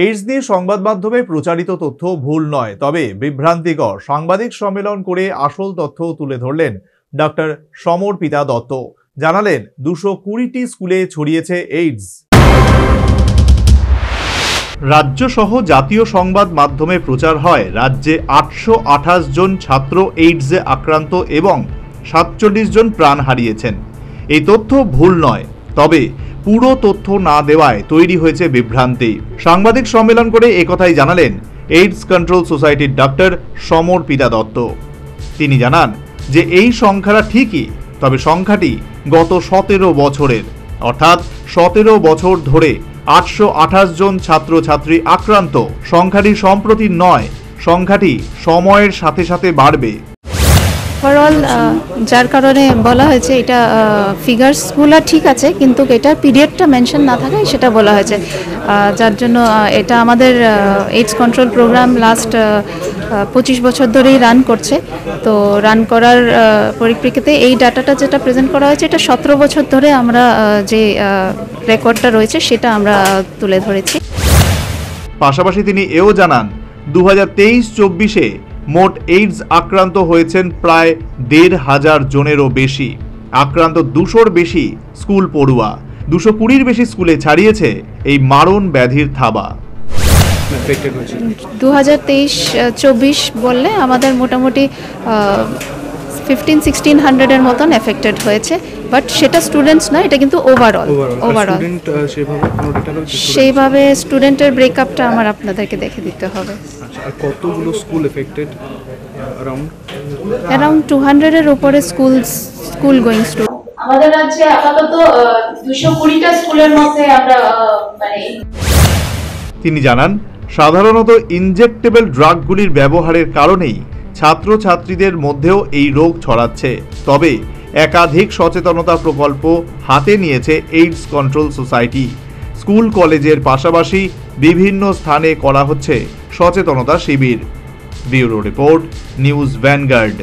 AIDS নিয়ে সংবাদ মাধ্যমে প্রচারিত তথ্য ভুল নয়, তবে বিভ্রান্তিকর। সাংবাদিক সম্মেলন করে আসল তথ্য তুলে ধরলেন ডক্টর সমর্পিতা দত্ত। জানালেন 220টি স্কুলে ছড়িয়েছে এইডস। রাজ্য সহ জাতীয় সংবাদ মাধ্যমে প্রচার হয় রাজ্যে 828 জন ছাত্র এইডসে আক্রান্ত এবং 47 জন প্রাণ হারিয়েছেন। এই তথ্য ভুল নয়, তবে পুরো তথ্য না দেওয়ায় তৈরি হয়েছে বিভ্রান্তি। সাংবাদিক সম্মেলন করে একথাই জানালেন এইডস কন্ট্রোল সোসাইটির ডক্টর সমর্পিতা দত্ত। তিনি জানান যে এই সংখ্যাটা ঠিকই, তবে সংখ্যাটি গত 17 বছরের, অর্থাৎ 17 বছর ধরে 828 জন ছাত্রছাত্রী আক্রান্ত। সংখ্যাটি সম্প্রতি নয়, সংখ্যাটি সময়ের সাথে সাথে বাড়বে। ওভারঅল যার কারণে বলা হয়েছে এটা ফিগার্সগুলো ঠিক আছে, কিন্তু এটার পিরিয়ডটা মেনশন না থাকায় সেটা বলা হয়েছে, যার জন্য এটা আমাদের এইডস কন্ট্রোল প্রোগ্রাম লাস্ট 25 বছর ধরেই রান করছে। তো রান করার পরিপ্রেক্ষিতে এই ডাটাটা যেটা প্রেজেন্ট করা হয়েছে এটা 17 বছর ধরে আমরা যে রেকর্ডটা রয়েছে সেটা আমরা তুলে ধরেছি। পাশাপাশি তিনি এও জানান 2023-24-এ মোট এইডস আক্রান্ত হয়েছেন প্রায় 1,500 জনেরও বেশি। আক্রান্ত 200-র বেশি স্কুল পড়ুয়া। 220-র বেশি স্কুলে ছাড়িয়েছে এই মারণ ব্যাধির থাবা। 2023-24 বললে আমাদের মোটামুটি 1500-1600-এর মতন এফেক্টেড হয়েছে, বাট সেটা স্টুডেন্টস না, এটা কিন্তু ওভারঅল সেইভাবে স্টুডেন্টের ব্রেকআপটা আমার আপনাদেরকে দেখে দিতে হবে। আর কতগুলো স্কুল এফেক্টেড? অ্যারাউন্ড 200-এর উপরে স্কুল গোয়িং স্টুডেন্ট আমাদের রাজ্যে আপাতত 220টা স্কুলের মধ্যে আমরা তিনি জানান সাধারণত ইনজেক্টেবল ড্রাগগুলির ব্যবহারের কারণেই ছাত্রছাত্রীদের মধ্যেও এই রোগ ছড়াচ্ছে। তবে একাধিক সচেতনতা প্রকল্প হাতে নিয়েছে এইডস কন্ট্রোল সোসাইটি। স্কুল কলেজের পাশাপাশি বিভিন্ন স্থানে করা হচ্ছে সচেতনতা শিবির। Bureau report, News vanguard.